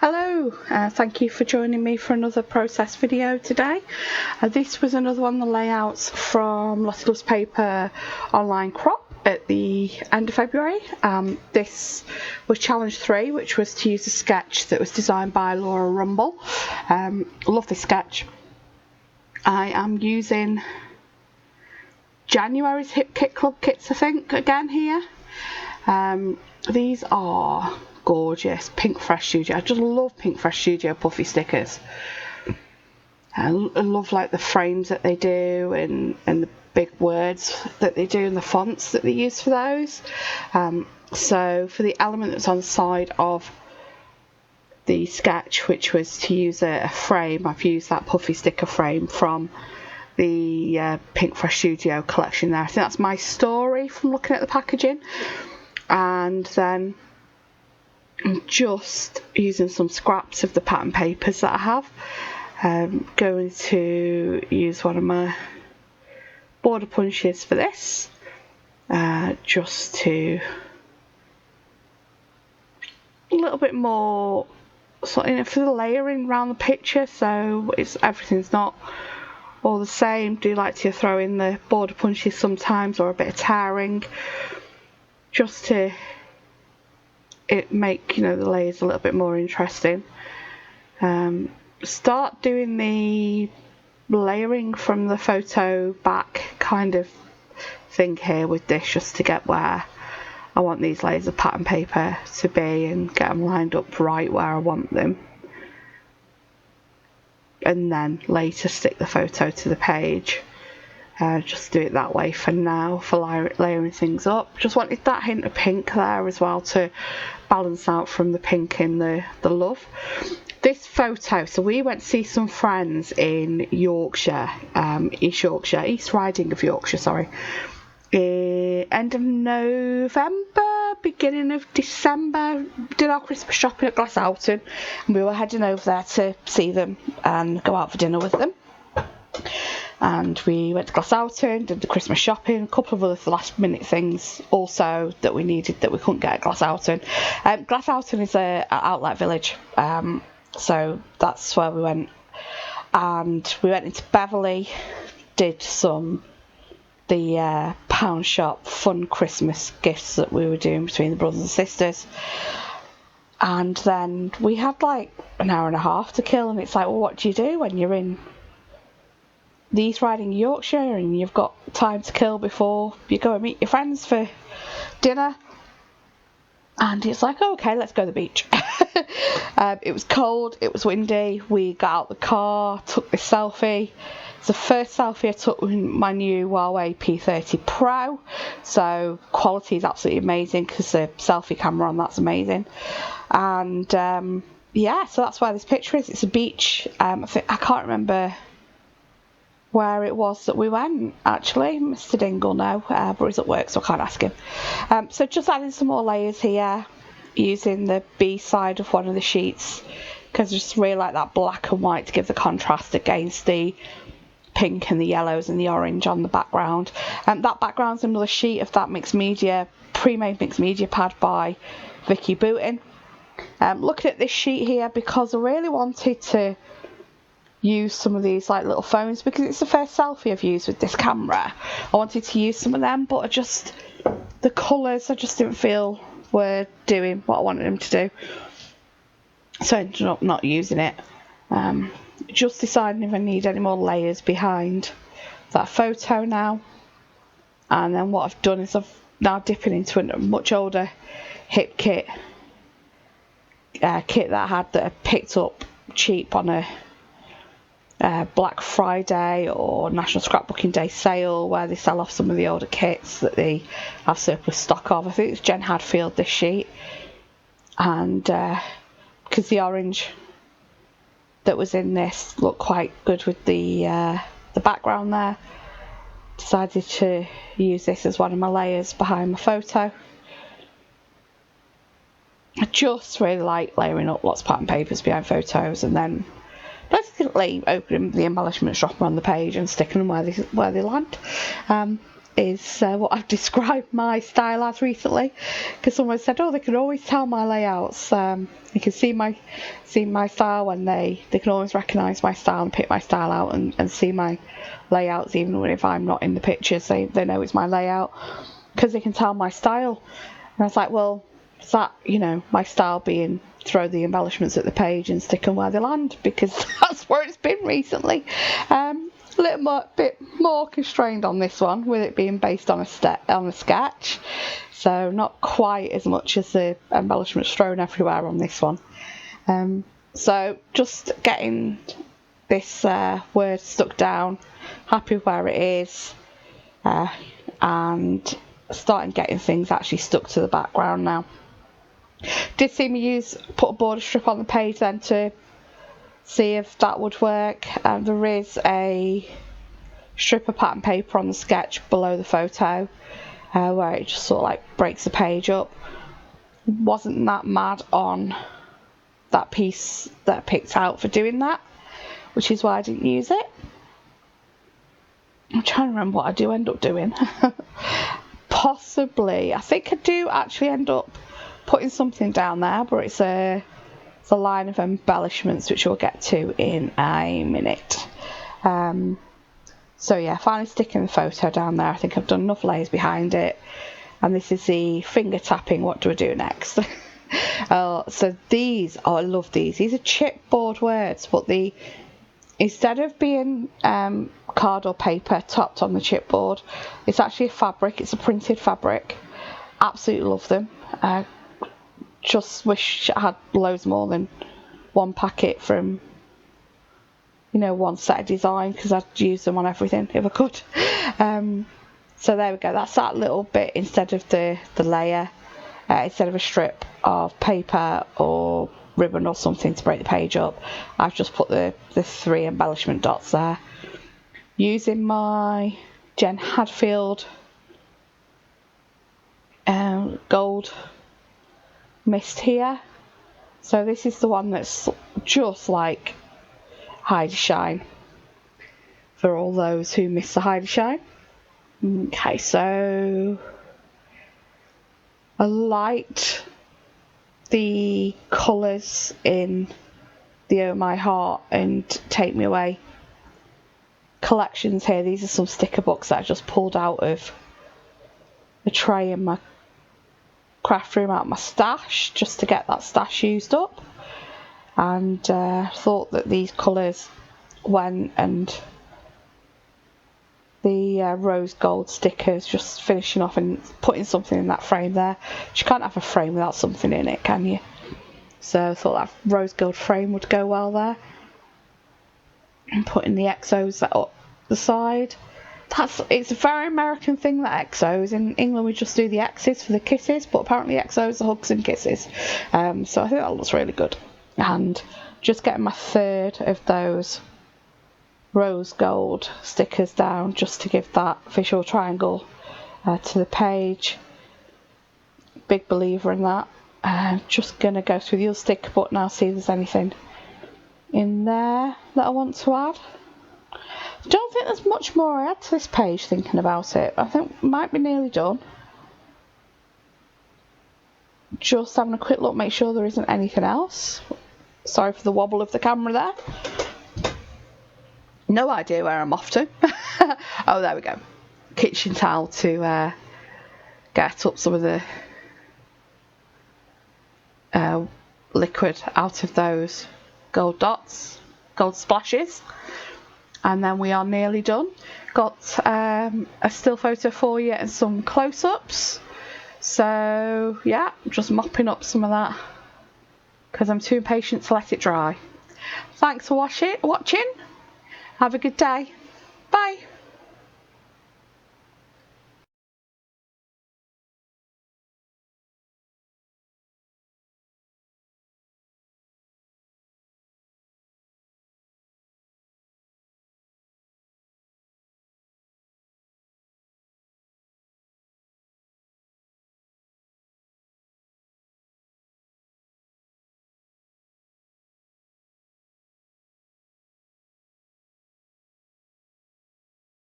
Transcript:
Hello, thank you for joining me for another process video today. This was another one of the layouts from Lottie Loves Paper online crop at the end of February. This was challenge 3, which was to use a sketch that was designed by Laura Rumble. Love this sketch. I am using January's Hip Kit Club kits, I think, again here. These are gorgeous Pink Fresh Studio. I just love Pink Fresh Studio puffy stickers. I love like the frames that they do and the big words that they do and the fonts that they use for those. So for the element that's on the side of the sketch, which was to use a frame, I've used that puffy sticker frame from the Pink Fresh Studio collection there. I think that's my story from looking at the packaging. And then I'm just using some scraps of the pattern papers that I have. I'm going to use one of my border punches for this, just to a little bit more sort of, for the layering around the picture, so everything's not all the same. Do like to throw in the border punches sometimes, or a bit of tearing, just to make the layers a little bit more interesting. Start doing the layering from the photo back kind of thing here with this, just to get where I want these layers of pattern paper to be and get them lined up right where I want them, and then later stick the photo to the page. Just do it that way for now, for layering things up. Just wanted that hint of pink there as well to balance out from the pink in the love. This photo, so we went to see some friends in Yorkshire, East Riding of Yorkshire, sorry. End of November, beginning of December, did our Christmas shopping at Glassalton, and we were heading over there to see them and go out for dinner with them. And we went to Glassalton, did the Christmas shopping, a couple of other last minute things also that we needed that we couldn't get at Glassalton. Glassalton is an outlet village, so that's where we went. And we went into Beverley, did the pound shop fun Christmas gifts that we were doing between the brothers and sisters. And then we had like an hour and a half to kill, and it's like, well, what do you do when you're in the East Riding Yorkshire and you've got time to kill before you go and meet your friends for dinner? And it's like, oh, okay, let's go to the beach. It was cold, it was windy, we got out the car, took this selfie. It's the first selfie I took with my new Huawei P30 Pro, so quality is absolutely amazing because the selfie camera on that's amazing. And yeah, so that's where this picture is. It's a beach. I can't remember where it was that we went, actually. Mr. Dingle know, but he's at work, so I can't ask him. So just adding some more layers here, using the B side of one of the sheets, because I just really like that black and white to give the contrast against the pink and the yellows and the orange on the background. That background's another sheet of that mixed media, pre-made mixed media pad by Vicky Booten. Looking at this sheet here, because I really wanted to use some of these like little phones, because it's the first selfie I've used with this camera. I wanted to use some of them, but the colours I just didn't feel were doing what I wanted them to do, so I ended up not using it. Just deciding if I need any more layers behind that photo now. And then what I've done is I've now dipping into a much older hip kit that I had that I picked up cheap on a Black Friday or National Scrapbooking Day sale, where they sell off some of the older kits that they have surplus stock of. I think it's Jen Hadfield, this sheet, and because the orange that was in this looked quite good with the background there, decided to use this as one of my layers behind my photo. I just really like layering up lots of pattern papers behind photos, and then basically opening the embellishments, dropping them on the page and sticking them where they land. is what I've described my style as recently, because someone said, oh, they can always tell my layouts. You can see my style when they can always recognise my style and pick my style out and see my layouts even if I'm not in the pictures. They know it's my layout because they can tell my style. And I was like, well, is that, my style being throw the embellishments at the page and stick them where they land, because that's where it's been recently. A bit more constrained on this one, with it being based on a sketch, so not quite as much as the embellishments thrown everywhere on this one. So just getting this word stuck down, happy where it is, and starting getting things actually stuck to the background now. Did see me put a border strip on the page then to see if that would work. There is a strip of pattern paper on the sketch below the photo where it just sort of like breaks the page up. Wasn't that mad on that piece that I picked out for doing that, which is why I didn't use it. I'm trying to remember what I do end up doing. Possibly, I think I do actually end up putting something down there, but it's a line of embellishments which we'll get to in a minute. So yeah, finally sticking the photo down there. I think I've done enough layers behind it, and this is the finger tapping. What do I do next? So these, I love these. These are chipboard words, but instead of being card or paper topped on the chipboard, it's actually a fabric. It's a printed fabric. Absolutely love them. Just wish I had loads more than one packet from one set of design, because I'd use them on everything if I could. So there we go, that's that little bit. Instead of the layer, instead of a strip of paper or ribbon or something to break the page up, I've just put the 3 embellishment dots there using my Jen Hadfield gold mist here. So this is the one that's just like hide shine for all those who miss the hide shine. Okay, so I liked the colours in the Oh My Heart and Take Me Away collections here. These are some sticker books that I just pulled out of a tray in my craft room out of my stash, just to get that stash used up, and thought that these colours went, and the rose gold stickers, just finishing off and putting something in that frame there. You can't have a frame without something in it, can you? So I thought that rose gold frame would go well there, and putting the XOs up the side. It's a very American thing, that XOs. In England we just do the X's for the kisses, but apparently XOs are hugs and kisses. So I think that looks really good. And just getting my 3rd of those rose gold stickers down, just to give that visual triangle to the page. Big believer in that. Just going to go through the other sticker book now, see if there's anything in there that I want to add. Don't think there's much more I add to this page, thinking about it. I think it might be nearly done. Just having a quick look, make sure there isn't anything else. Sorry for the wobble of the camera there. No idea where I'm off to. Oh, there we go. Kitchen towel to get up some of the liquid out of those gold dots, gold splashes. And then we are nearly done. Got a still photo for you and some close-ups. So yeah, just mopping up some of that because I'm too impatient to let it dry. Thanks for watching. Have a good day. Bye.